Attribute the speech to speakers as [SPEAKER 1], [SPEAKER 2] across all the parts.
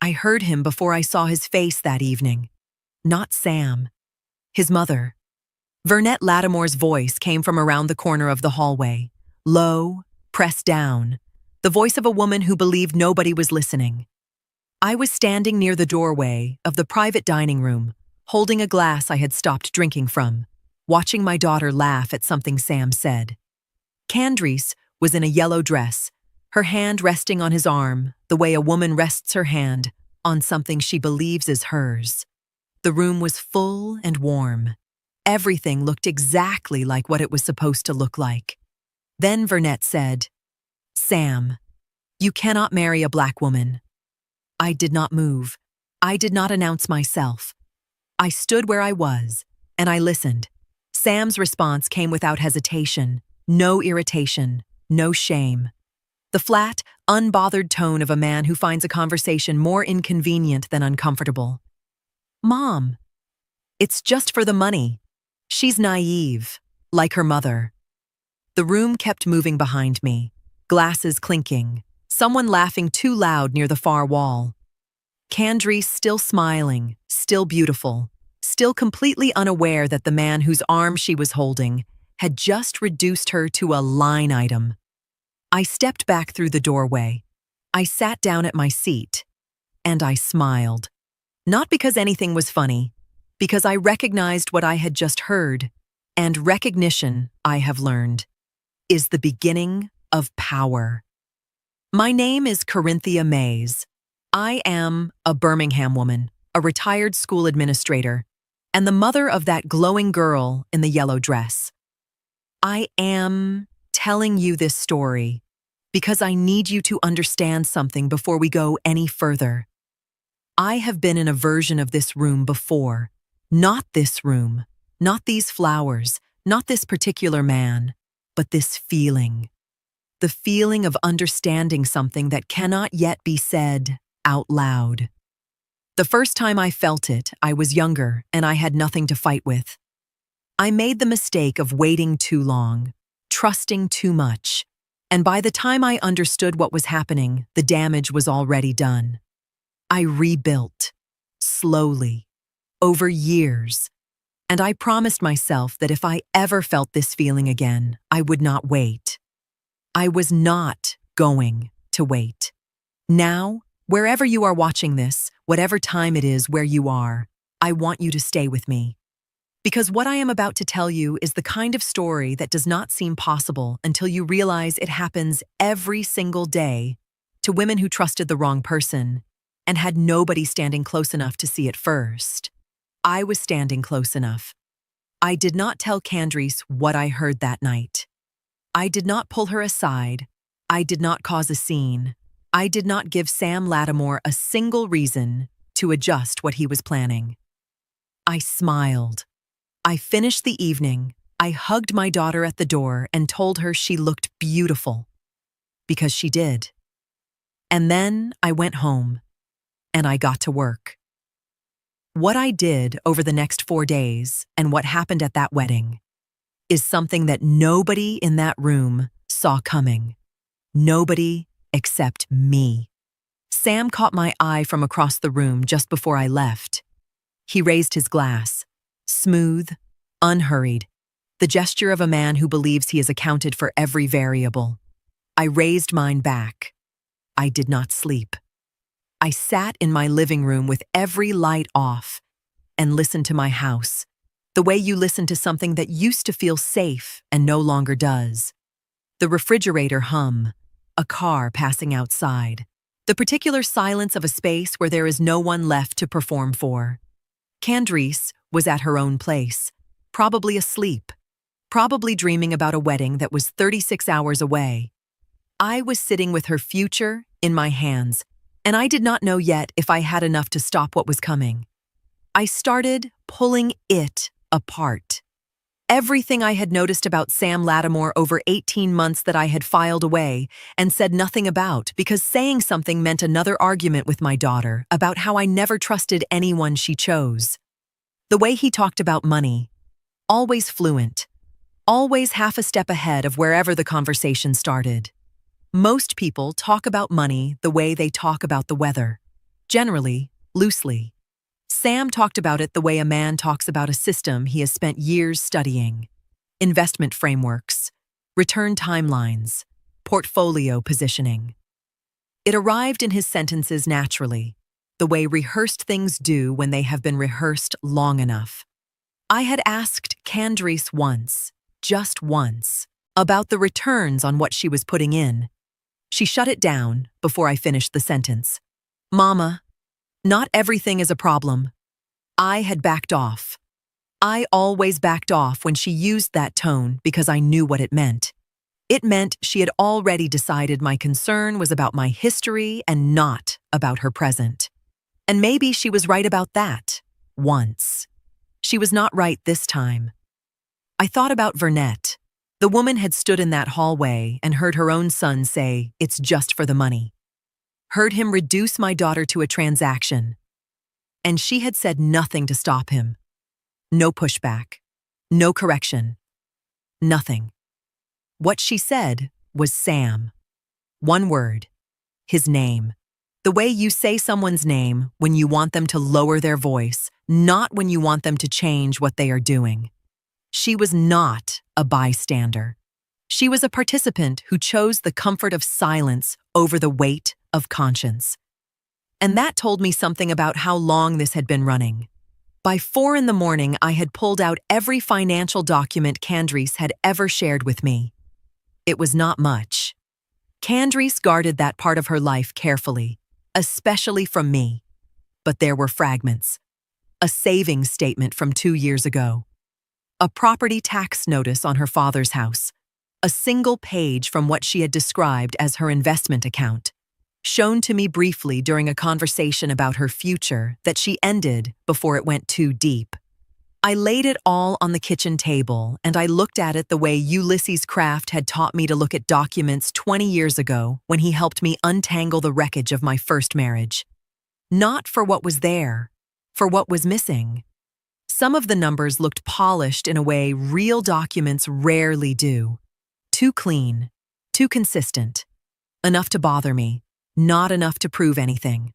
[SPEAKER 1] I heard him before I saw his face that evening. Not Sam. His mother. Vernette Lattimore's voice came from around the corner of the hallway. Low, pressed down. The voice of a woman who believed nobody was listening. I was standing near the doorway of the private dining room, holding a glass I had stopped drinking from, watching my daughter laugh at something Sam said. Candace was in a yellow dress, her hand resting on his arm, the way a woman rests her hand on something she believes is hers. The room was full and warm. Everything looked exactly like what it was supposed to look like. Then Vernette said, "Sam, you cannot marry a black woman." I did not move. I did not announce myself. I stood where I was, and I listened. Sam's response came without hesitation, no irritation, no shame. The flat, unbothered tone of a man who finds a conversation more inconvenient than uncomfortable. "Mom, it's just for the money. She's naive, like her mother." The room kept moving behind me, glasses clinking, someone laughing too loud near the far wall. Candace still smiling, still beautiful, still completely unaware that the man whose arm she was holding had just reduced her to a line item. I stepped back through the doorway. I sat down at my seat, and I smiled. Not because anything was funny, because I recognized what I had just heard, and recognition, I have learned, is the beginning of power. My name is Corinthia Mays. I am a Birmingham woman, a retired school administrator, and the mother of that glowing girl in the yellow dress. I am telling you this story because I need you to understand something before we go any further. I have been in a version of this room before. Not this room, not these flowers, not this particular man, but this feeling. The feeling of understanding something that cannot yet be said out loud. The first time I felt it, I was younger and I had nothing to fight with. I made the mistake of waiting too long, trusting too much, and by the time I understood what was happening, the damage was already done. I rebuilt, slowly, over years, and I promised myself that if I ever felt this feeling again, I would not wait. I was not going to wait. Now, wherever you are watching this, whatever time it is where you are, I want you to stay with me. Because what I am about to tell you is the kind of story that does not seem possible until you realize it happens every single day to women who trusted the wrong person and had nobody standing close enough to see it first. I was standing close enough. I did not tell Candace what I heard that night. I did not pull her aside. I did not cause a scene. I did not give Sam Lattimore a single reason to adjust what he was planning. I smiled. I finished the evening. I hugged my daughter at the door and told her she looked beautiful. Because she did. And then I went home, and I got to work. What I did over the next 4 days and what happened at that wedding is something that nobody in that room saw coming. Nobody except me. Sam caught my eye from across the room just before I left. He raised his glass, smooth, unhurried, the gesture of a man who believes he has accounted for every variable. I raised mine back. I did not sleep. I sat in my living room with every light off and listened to my house, the way you listen to something that used to feel safe and no longer does. The refrigerator hum, a car passing outside, the particular silence of a space where there is no one left to perform for. Candace was at her own place, probably asleep, probably dreaming about a wedding that was 36 hours away. I was sitting with her future in my hands, and I did not know yet if I had enough to stop what was coming. I started pulling it apart. Everything I had noticed about Sam Lattimore over 18 months that I had filed away and said nothing about because saying something meant another argument with my daughter about how I never trusted anyone she chose. The way he talked about money, always fluent, always half a step ahead of wherever the conversation started. Most people talk about money the way they talk about the weather. Generally, loosely. Sam talked about it the way a man talks about a system he has spent years studying: investment frameworks, return timelines, portfolio positioning. It arrived in his sentences naturally, the way rehearsed things do when they have been rehearsed long enough. I had asked Candace once, just once, about the returns on what she was putting in. She shut it down before I finished the sentence. Mama, not everything is a problem. I had backed off. I always backed off when she used that tone because I knew what it meant. It meant she had already decided my concern was about my history and not about her present. And maybe she was right about that, once. She was not right this time. I thought about Vernette. The woman had stood in that hallway and heard her own son say, "It's just for the money." Heard him reduce my daughter to a transaction. And she had said nothing to stop him. No pushback. No correction. Nothing. What she said was Sam. One word. His name. The way you say someone's name when you want them to lower their voice, not when you want them to change what they are doing. She was not a bystander. She was a participant who chose the comfort of silence over the weight of conscience. And that told me something about how long this had been running. By 4 a.m, I had pulled out every financial document Candace had ever shared with me. It was not much. Candace guarded that part of her life carefully, especially from me. But there were fragments. A savings statement from 2 years ago. A property tax notice on her father's house. A single page from what she had described as her investment account, shown to me briefly during a conversation about her future that she ended before it went too deep. I laid it all on the kitchen table, and I looked at it the way Ulysses Kraft had taught me to look at documents 20 years ago when he helped me untangle the wreckage of my first marriage. Not for what was there, for what was missing. Some of the numbers looked polished in a way real documents rarely do. Too clean, too consistent. Enough to bother me, not enough to prove anything.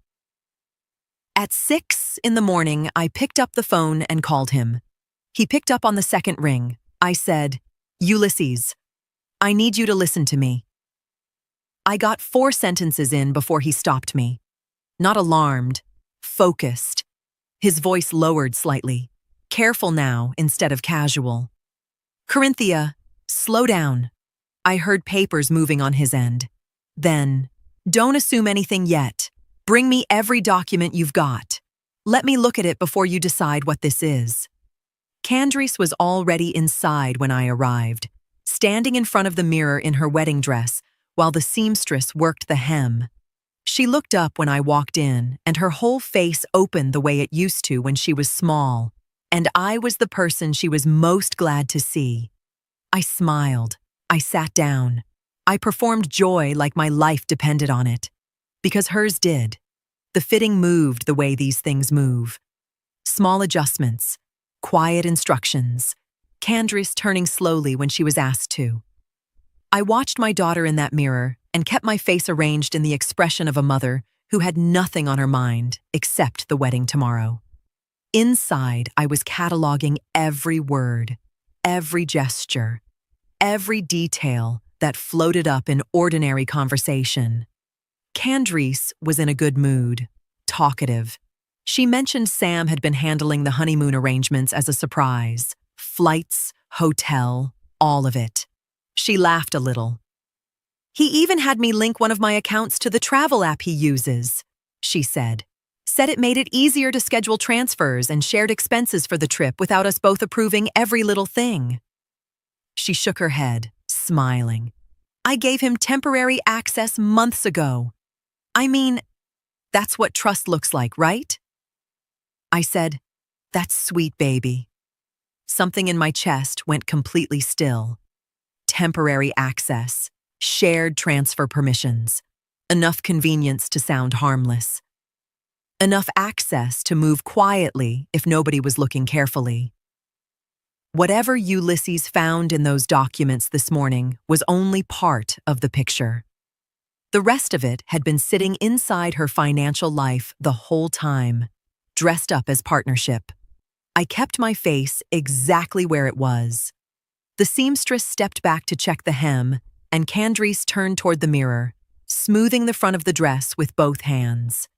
[SPEAKER 1] At 6 a.m, I picked up the phone and called him. He picked up on the second ring. I said, "Ulysses, I need you to listen to me." I got 4 sentences in before he stopped me. Not alarmed, focused. His voice lowered slightly. Careful now instead of casual. "Corinthia, slow down." I heard papers moving on his end. Then, "Don't assume anything yet. Bring me every document you've got. Let me look at it before you decide what this is." Candace was already inside when I arrived, standing in front of the mirror in her wedding dress while the seamstress worked the hem. She looked up when I walked in, and her whole face opened the way it used to when she was small, and I was the person she was most glad to see. I smiled. I sat down. I performed joy like my life depended on it. Because hers did. The fitting moved the way these things move. Small adjustments, quiet instructions, Candace turning slowly when she was asked to. I watched my daughter in that mirror and kept my face arranged in the expression of a mother who had nothing on her mind except the wedding tomorrow. Inside, I was cataloging every word, every gesture, every detail that floated up in ordinary conversation. Candace was in a good mood, talkative. She mentioned Sam had been handling the honeymoon arrangements as a surprise. Flights, hotel, all of it. She laughed a little. "He even had me link one of my accounts to the travel app he uses," she said. "Said it made it easier to schedule transfers and shared expenses for the trip without us both approving every little thing." She shook her head, smiling. "I gave him temporary access months ago. I mean, that's what trust looks like, right?" I said, "That's sweet, baby." Something in my chest went completely still. Temporary access, shared transfer permissions, enough convenience to sound harmless. Enough access to move quietly if nobody was looking carefully. Whatever Ulysses found in those documents this morning was only part of the picture. The rest of it had been sitting inside her financial life the whole time, dressed up as partnership. I kept my face exactly where it was. The seamstress stepped back to check the hem, and Candace turned toward the mirror, smoothing the front of the dress with both hands.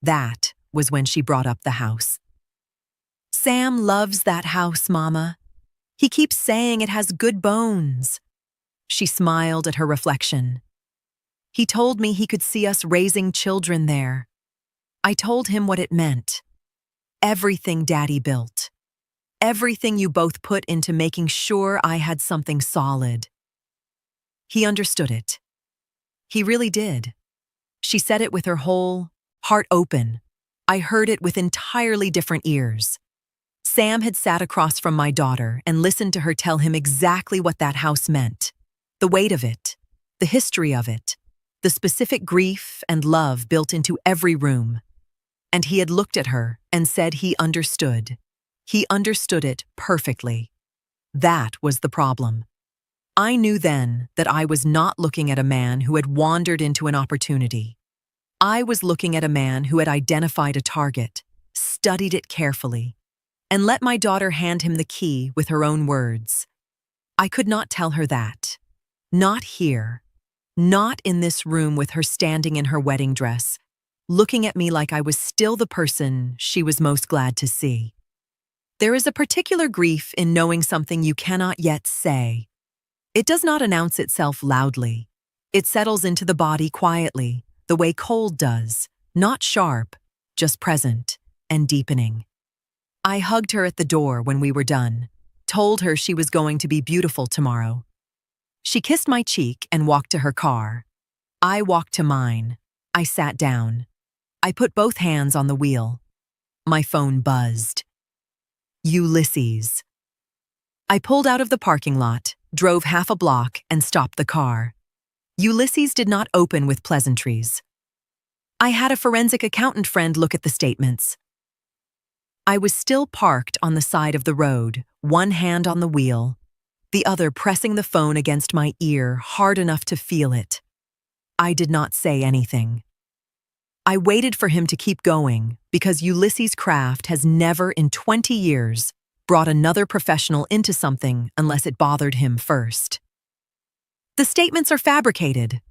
[SPEAKER 1] That was when she brought up the house. "Sam loves that house, Mama. He keeps saying it has good bones." She smiled at her reflection. "He told me he could see us raising children there." I told him what it meant. Everything Daddy built. Everything you both put into making sure I had something solid. He understood it. He really did. She said it with her whole heart open. I heard it with entirely different ears. Sam had sat across from my daughter and listened to her tell him exactly what that house meant. The weight of it, the history of it, the specific grief and love built into every room. And he had looked at her and said he understood. He understood it perfectly. That was the problem. I knew then that I was not looking at a man who had wandered into an opportunity. I was looking at a man who had identified a target, studied it carefully, and let my daughter hand him the key with her own words. I could not tell her that. Not here. Not in this room with her standing in her wedding dress, looking at me like I was still the person she was most glad to see. There is a particular grief in knowing something you cannot yet say. It does not announce itself loudly. It settles into the body quietly, the way cold does, not sharp, just present and deepening. I hugged her at the door when we were done, told her she was going to be beautiful tomorrow. She kissed my cheek and walked to her car. I walked to mine. I sat down. I put both hands on the wheel. My phone buzzed. Ulysses. I pulled out of the parking lot, drove half a block, and stopped the car. Ulysses did not open with pleasantries. I had a forensic accountant friend look at the statements. I was still parked on the side of the road, one hand on the wheel, the other pressing the phone against my ear hard enough to feel it. I did not say anything. I waited for him to keep going because Ulysses' craft has never in 20 years brought another professional into something unless it bothered him first. "The statements are fabricated."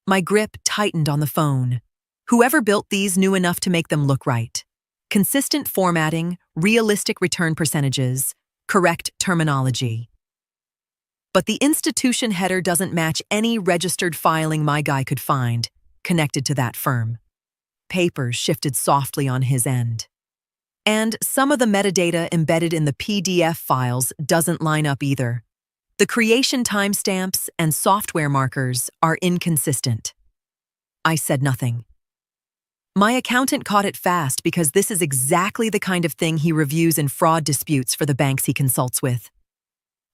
[SPEAKER 1] My grip tightened on the phone. Whoever built these knew enough to make them look right. Consistent formatting, realistic return percentages, correct terminology. But the institution header doesn't match any registered filing my guy could find connected to that firm. Papers shifted softly on his end. And some of the metadata embedded in the PDF files doesn't line up either. The creation timestamps and software markers are inconsistent. I said nothing. My accountant caught it fast because this is exactly the kind of thing he reviews in fraud disputes for the banks he consults with.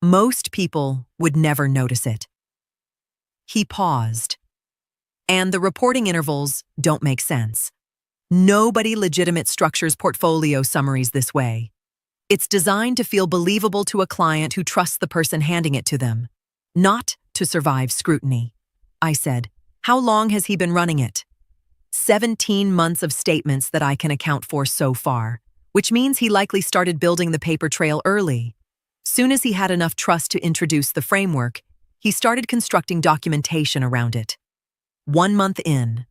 [SPEAKER 1] Most people would never notice it. He paused. And the reporting intervals don't make sense. Nobody legitimate structures portfolio summaries this way. It's designed to feel believable to a client who trusts the person handing it to them, not to survive scrutiny. I said, "How long has he been running it?" 17 months of statements that I can account for so far, which means he likely started building the paper trail early. Soon as he had enough trust to introduce the framework, he started constructing documentation around it. 1 month in,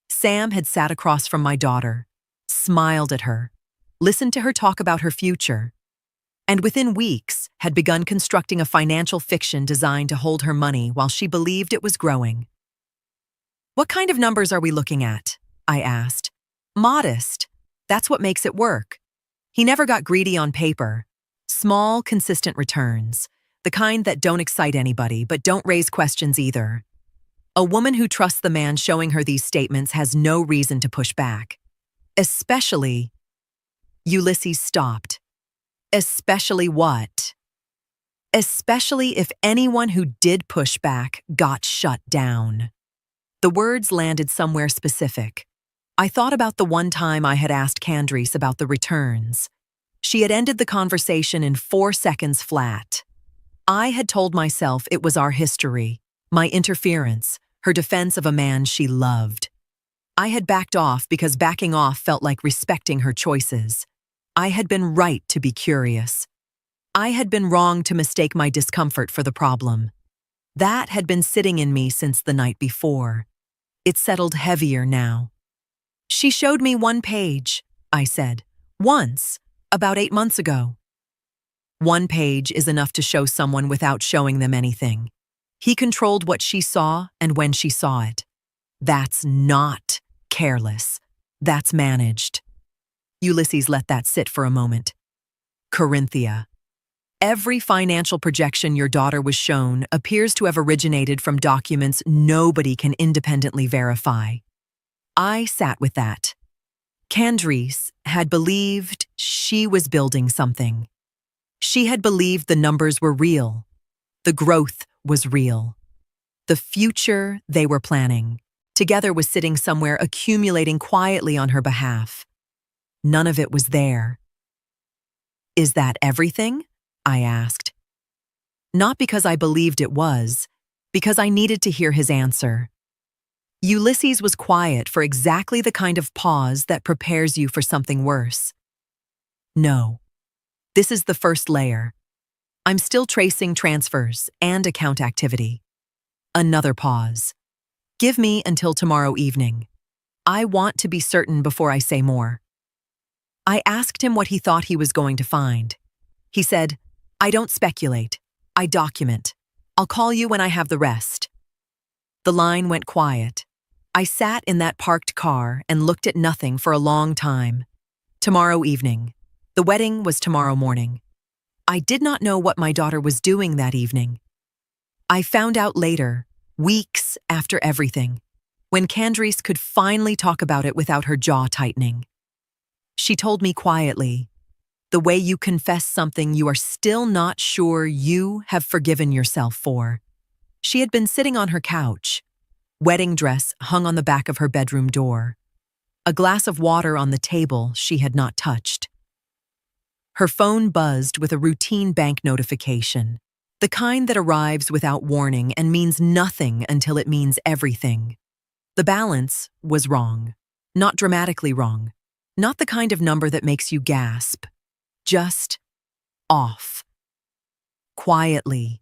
[SPEAKER 1] Sam had sat across from my daughter, smiled at her, listened to her talk about her future, and within weeks had begun constructing a financial fiction designed to hold her money while she believed it was growing. "What kind of numbers are we looking at?" I asked. "Modest. That's what makes it work." He never got greedy on paper. Small, consistent returns, the kind that don't excite anybody but don't raise questions either. A woman who trusts the man showing her these statements has no reason to push back. Especially, Ulysses stopped. Especially what? Especially if anyone who did push back got shut down. The words landed somewhere specific. I thought about the one time I had asked Candace about the returns. She had ended the conversation in 4 seconds flat. I had told myself it was our history, my interference, her defense of a man she loved. I had backed off because backing off felt like respecting her choices. I had been right to be curious. I had been wrong to mistake my discomfort for the problem. That had been sitting in me since the night before. It settled heavier now. "She showed me one page," I said. "Once, about 8 months ago." One page is enough to show someone without showing them anything. He controlled what she saw and when she saw it. That's not careless. That's managed. Ulysses let that sit for a moment. Corinthia. Every financial projection your daughter was shown appears to have originated from documents nobody can independently verify. I sat with that. Candace had believed she was building something. She had believed the numbers were real. The growth was real. The future they were planning together was sitting somewhere accumulating quietly on her behalf. None of it was there. "Is that everything?" I asked. Not because I believed it was, because I needed to hear his answer. Ulysses was quiet for exactly the kind of pause that prepares you for something worse. "No. This is the first layer. I'm still tracing transfers and account activity." Another pause. "Give me until tomorrow evening. I want to be certain before I say more." I asked him what he thought he was going to find. He said, "I don't speculate. I document. I'll call you when I have the rest." The line went quiet. I sat in that parked car and looked at nothing for a long time. Tomorrow evening. The wedding was tomorrow morning. I did not know what my daughter was doing that evening. I found out later, weeks after everything, when Candace could finally talk about it without her jaw tightening. She told me quietly, "The way you confess something you are still not sure you have forgiven yourself for." She had been sitting on her couch, wedding dress hung on the back of her bedroom door, a glass of water on the table she had not touched. Her phone buzzed with a routine bank notification, the kind that arrives without warning and means nothing until it means everything. The balance was wrong, not dramatically wrong, not the kind of number that makes you gasp, just off. Quietly,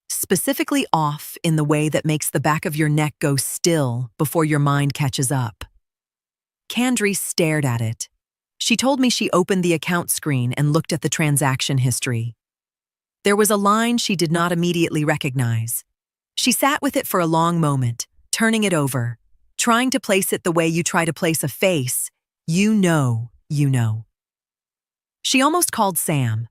[SPEAKER 1] specifically off in the way that makes the back of your neck go still before your mind catches up. Candace stared at it. She told me she opened the account screen and looked at the transaction history. There was a line she did not immediately recognize. She sat with it for a long moment, turning it over, trying to place it the way you try to place a face. You know. She almost called Sam.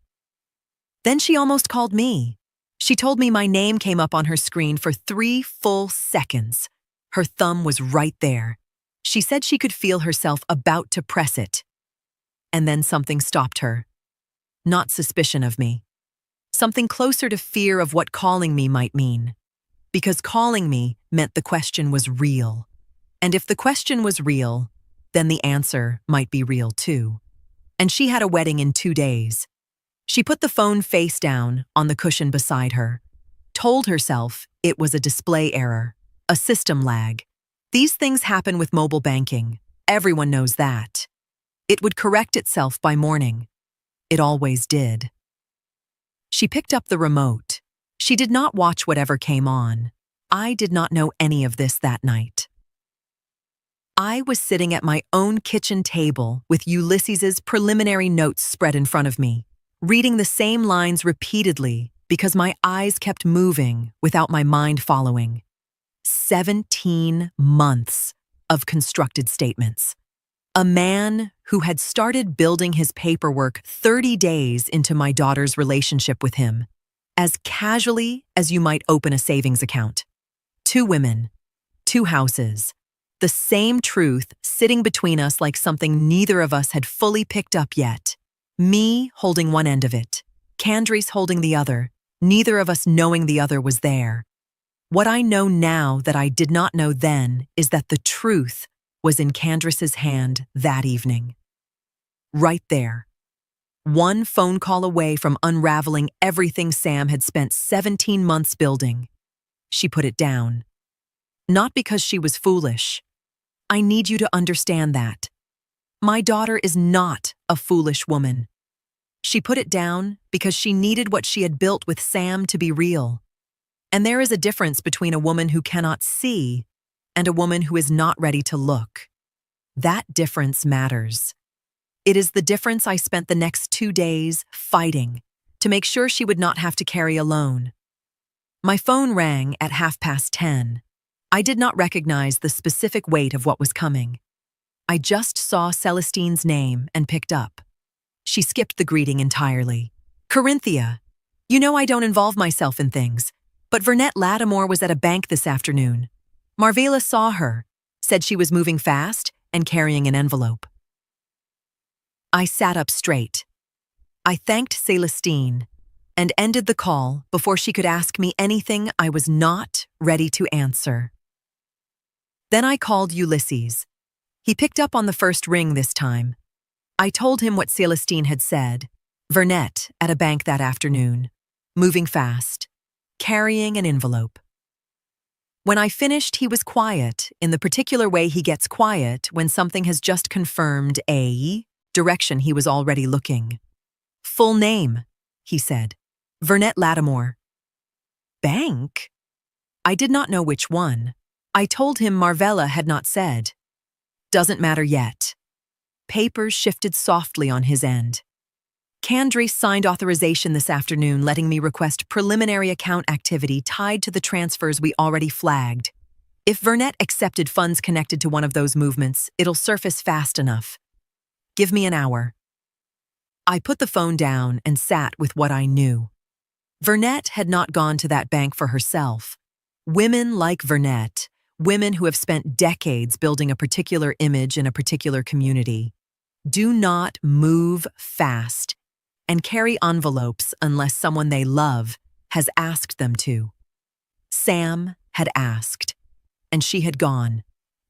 [SPEAKER 1] Then she almost called me. She told me my name came up on her screen for 3 full seconds. Her thumb was right there. She said she could feel herself about to press it. And then something stopped her. Not suspicion of me. Something closer to fear of what calling me might mean. Because calling me meant the question was real. And if the question was real, then the answer might be real too. And she had a wedding in 2 days. She put the phone face down on the cushion beside her, told herself it was a display error, a system lag. These things happen with mobile banking. Everyone knows that. It would correct itself by morning. It always did. She picked up the remote. She did not watch whatever came on. I did not know any of this that night. I was sitting at my own kitchen table with Ulysses's preliminary notes spread in front of me, reading the same lines repeatedly because my eyes kept moving without my mind following. 17 months of constructed statements. A man who had started building his paperwork 30 days into my daughter's relationship with him, as casually as you might open a savings account. 2 women, 2 houses, the same truth sitting between us like something neither of us had fully picked up yet. Me holding one end of it, Candace holding the other, neither of us knowing the other was there. What I know now that I did not know then is that the truth was in Candace's hand that evening. Right there. One phone call away from unraveling everything Sam had spent 17 months building. She put it down. Not because she was foolish. I need you to understand that. My daughter is not a foolish woman. She put it down because she needed what she had built with Sam to be real. And there is a difference between a woman who cannot see and a woman who is not ready to look. That difference matters. It is the difference I spent the next 2 days fighting to make sure she would not have to carry alone. My phone rang at 10:30. I did not recognize the specific weight of what was coming. I just saw Celestine's name and picked up. She skipped the greeting entirely. "Corinthia, you know I don't involve myself in things, but Vernette Lattimore was at a bank this afternoon. Marvela saw her, said she was moving fast and carrying an envelope." I sat up straight. I thanked Celestine and ended the call before she could ask me anything I was not ready to answer. Then I called Ulysses. He picked up on the first ring this time. I told him what Celestine had said. Vernette at a bank that afternoon, moving fast, carrying an envelope. When I finished, he was quiet in the particular way he gets quiet when something has just confirmed a direction he was already looking. "Full name," he said. "Vernette Lattimore." "Bank?" I did not know which one. I told him Marvela had not said. "Doesn't matter yet." Papers shifted softly on his end. Candace signed authorization this afternoon letting me request preliminary account activity tied to the transfers we already flagged. If Vernette accepted funds connected to one of those movements, it'll surface fast enough. Give me an hour. I put the phone down and sat with what I knew. Vernette had not gone to that bank for herself. Women like Vernette, women who have spent decades building a particular image in a particular community, do not move fast and carry envelopes unless someone they love has asked them to. Sam had asked, and she had gone.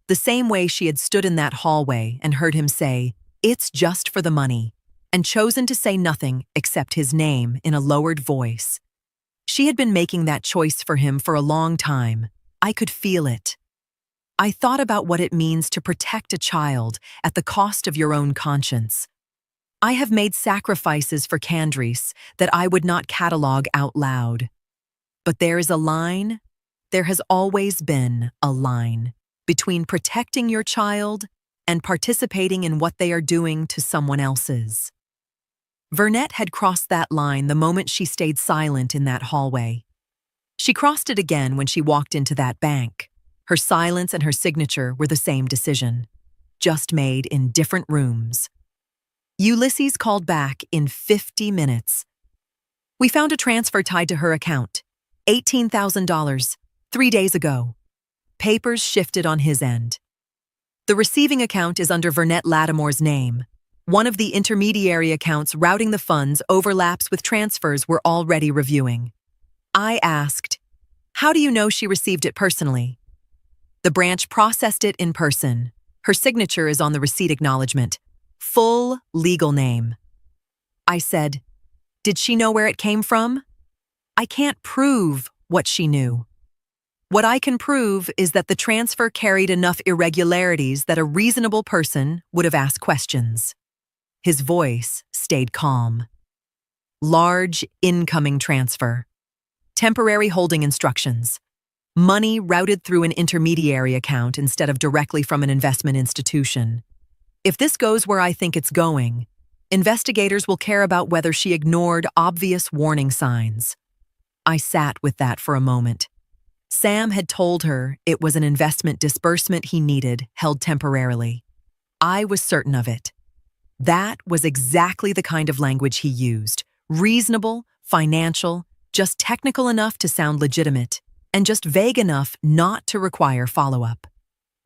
[SPEAKER 1] The same way she had stood in that hallway and heard him say, "It's just for the money," and chosen to say nothing except his name in a lowered voice. She had been making that choice for him for a long time. I could feel it. I thought about what it means to protect a child at the cost of your own conscience. I have made sacrifices for Candace that I would not catalog out loud. But there is a line, there has always been a line, between protecting your child and participating in what they are doing to someone else's. Vernette had crossed that line the moment she stayed silent in that hallway. She crossed it again when she walked into that bank. Her silence and her signature were the same decision, just made in different rooms. Ulysses called back in 50 minutes. "We found a transfer tied to her account. $18,000, 3 days ago." Papers shifted on his end. "The receiving account is under Vernette Lattimore's name. One of the intermediary accounts routing the funds overlaps with transfers we're already reviewing." I asked, "How do you know she received it personally?" "The branch processed it in person. Her signature is on the receipt acknowledgement. Full legal name." I said, "Did she know where it came from?" "I can't prove what she knew. What I can prove is that the transfer carried enough irregularities that a reasonable person would have asked questions." His voice stayed calm. "Large incoming transfer. Temporary holding instructions. Money routed through an intermediary account instead of directly from an investment institution. If this goes where I think it's going, investigators will care about whether she ignored obvious warning signs." I sat with that for a moment. Sam had told her it was an investment disbursement he needed, held temporarily. I was certain of it. That was exactly the kind of language he used. Reasonable, financial, just technical enough to sound legitimate, and just vague enough not to require follow-up.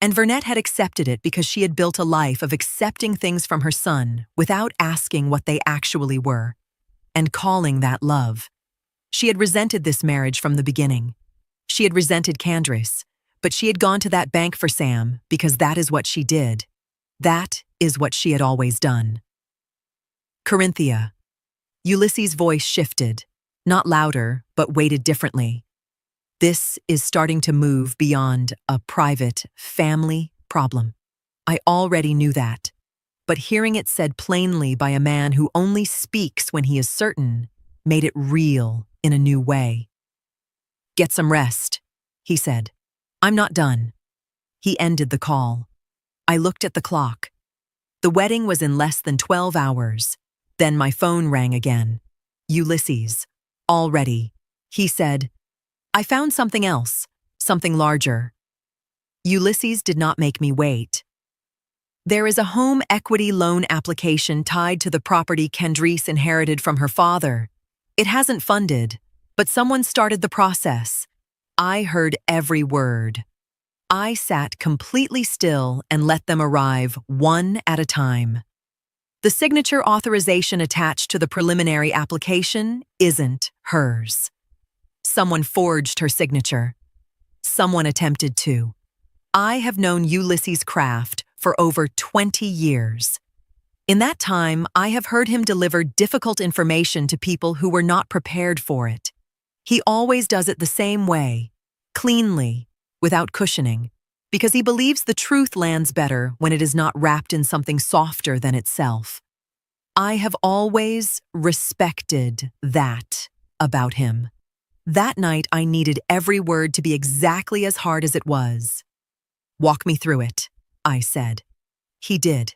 [SPEAKER 1] And Vernette had accepted it because she had built a life of accepting things from her son without asking what they actually were, and calling that love. She had resented this marriage from the beginning. She had resented Candace, but she had gone to that bank for Sam because that is what she did. That is what she had always done. "Corinthia." Ulysses' voice shifted, not louder, but weighted differently. This is starting to move beyond a private family problem. I already knew that, but hearing it said plainly by a man who only speaks when he is certain made it real in a new way. "Get some rest," he said. "I'm not done." He ended the call. I looked at the clock. The wedding was in less than 12 hours. Then my phone rang again. "Ulysses. All ready," he said. "I found something else, something larger." Ulysses did not make me wait. "There is a home equity loan application tied to the property Candice inherited from her father. It hasn't funded, but someone started the process." I heard every word. I sat completely still and let them arrive one at a time. The signature authorization attached to the preliminary application isn't hers. Someone forged her signature. Someone attempted to. I have known Ulysses Craft for over 20 years. In that time, I have heard him deliver difficult information to people who were not prepared for it. He always does it the same way, cleanly, without cushioning, because he believes the truth lands better when it is not wrapped in something softer than itself. I have always respected that about him. That night, I needed every word to be exactly as hard as it was. "Walk me through it," I said. He did.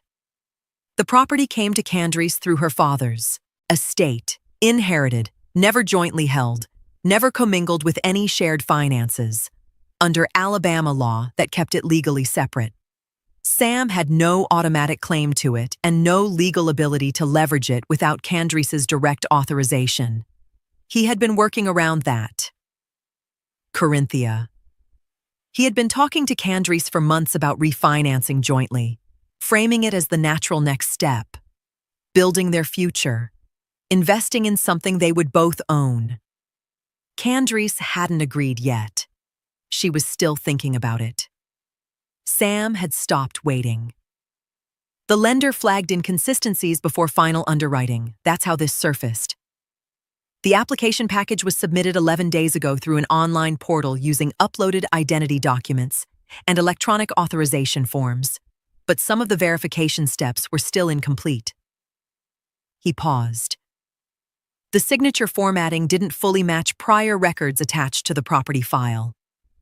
[SPEAKER 1] The property came to Candice through her father's estate, inherited, never jointly held, never commingled with any shared finances, under Alabama law that kept it legally separate. Sam had no automatic claim to it and no legal ability to leverage it without Candice's direct authorization. He had been working around that. Corinthia. He had been talking to Candice for months about refinancing jointly, framing it as the natural next step, building their future, investing in something they would both own. Candice hadn't agreed yet. She was still thinking about it. Sam had stopped waiting. The lender flagged inconsistencies before final underwriting. That's how this surfaced. The application package was submitted 11 days ago through an online portal using uploaded identity documents and electronic authorization forms, but some of the verification steps were still incomplete. He paused. The signature formatting didn't fully match prior records attached to the property file.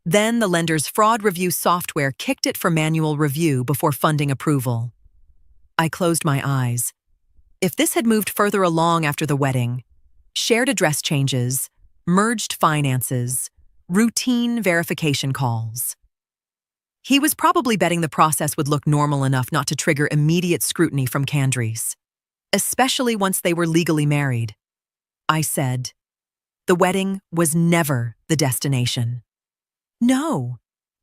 [SPEAKER 1] Then the lender's fraud review software kicked it for manual review before funding approval. I closed my eyes. If this had moved further along after the wedding, shared address changes, merged finances, routine verification calls. He was probably betting the process would look normal enough not to trigger immediate scrutiny from Candice, especially once they were legally married. I said, "The wedding was never the destination." "No,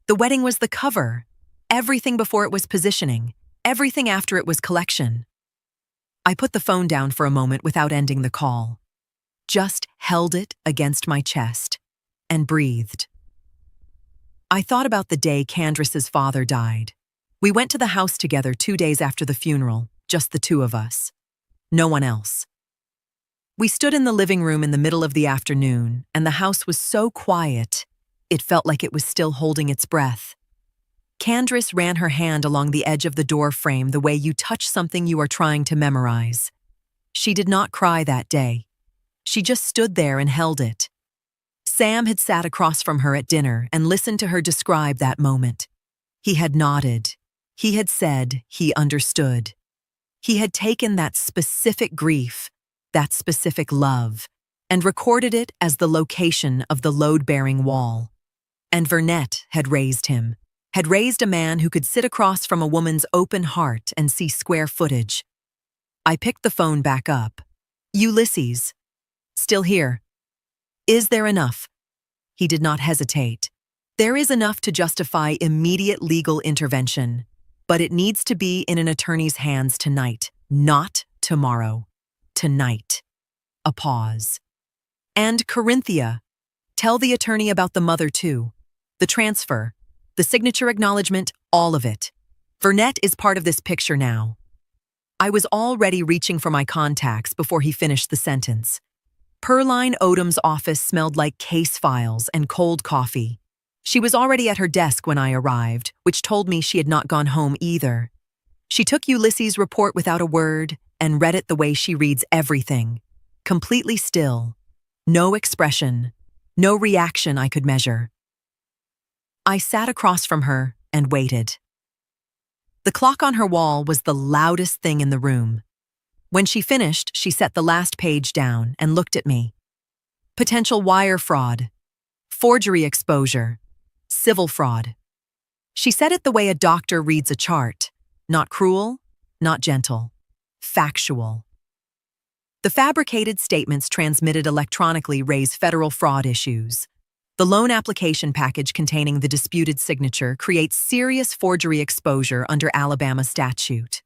[SPEAKER 1] the wedding was the cover. Everything before it was positioning. Everything after it was collection." I put the phone down for a moment without ending the call. Just held it against my chest and breathed. I thought about the day Candice's father died. We went to the house together 2 days after the funeral, just the two of us. No one else. We stood in the living room in the middle of the afternoon, and the house was so quiet, it felt like it was still holding its breath. Candice ran her hand along the edge of the door frame the way you touch something you are trying to memorize. She did not cry that day. She just stood there and held it. Sam had sat across from her at dinner and listened to her describe that moment. He had nodded. He had said he understood. He had taken that specific grief, that specific love, and recorded it as the location of the load-bearing wall. And Vernette had raised him, had raised a man who could sit across from a woman's open heart and see square footage. I picked the phone back up. "Ulysses. Still here. Is there enough?" He did not hesitate. "There is enough to justify immediate legal intervention, but it needs to be in an attorney's hands tonight, not tomorrow. Tonight." A pause. "And Corinthia. Tell the attorney about the mother too. The transfer, the signature acknowledgement, all of it. Vernette is part of this picture now." I was already reaching for my contacts before he finished the sentence. Perline Odom's office smelled like case files and cold coffee. She was already at her desk when I arrived, which told me she had not gone home either. She took Ulysses' report without a word and read it the way she reads everything, completely still. No expression, no reaction I could measure. I sat across from her and waited. The clock on her wall was the loudest thing in the room. When she finished, she set the last page down and looked at me. Potential wire fraud, forgery exposure, civil fraud. She said it the way a doctor reads a chart, not cruel, not gentle, factual. The fabricated statements transmitted electronically raise federal fraud issues. The loan application package containing the disputed signature creates serious forgery exposure under Alabama statute.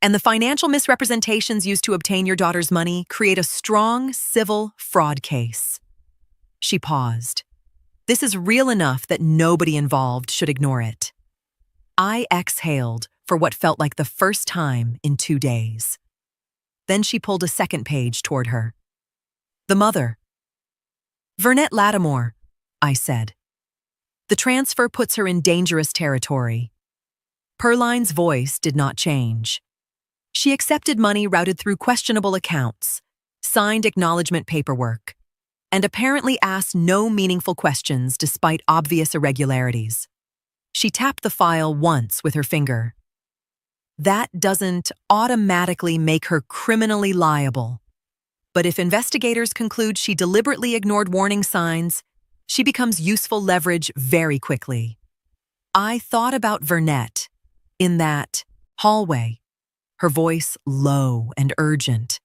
[SPEAKER 1] And the financial misrepresentations used to obtain your daughter's money create a strong civil fraud case. She paused. This is real enough that nobody involved should ignore it. I exhaled for what felt like the first time in 2 days. Then she pulled a second page toward her. The mother. Vernette Lattimore, I said. The transfer puts her in dangerous territory. Perline's voice did not change. She accepted money routed through questionable accounts, signed acknowledgement paperwork, and apparently asked no meaningful questions despite obvious irregularities. She tapped the file once with her finger. That doesn't automatically make her criminally liable. But if investigators conclude she deliberately ignored warning signs, she becomes useful leverage very quickly. I thought about Vernette in that hallway, her voice low and urgent.